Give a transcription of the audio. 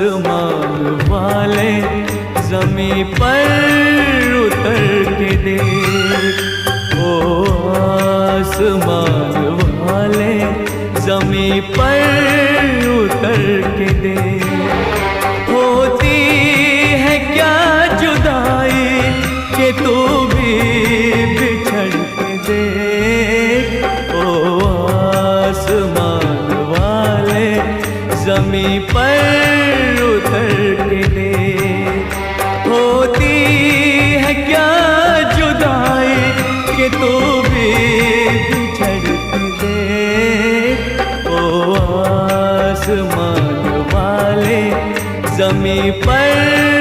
आसमान वाले ज़मीं पर उतर के देख, ओ आसमान वाले ज़मीं पर उतर के देख। होती है क्या जुदाई कि तू भी बिछड़ के देख, ओ आसमान वाले ज़मीं पर उतर के देख। होती है क्या जुदाई कि तू भी बिछड़ के देख, ओ आसमान वाले ज़मीं पर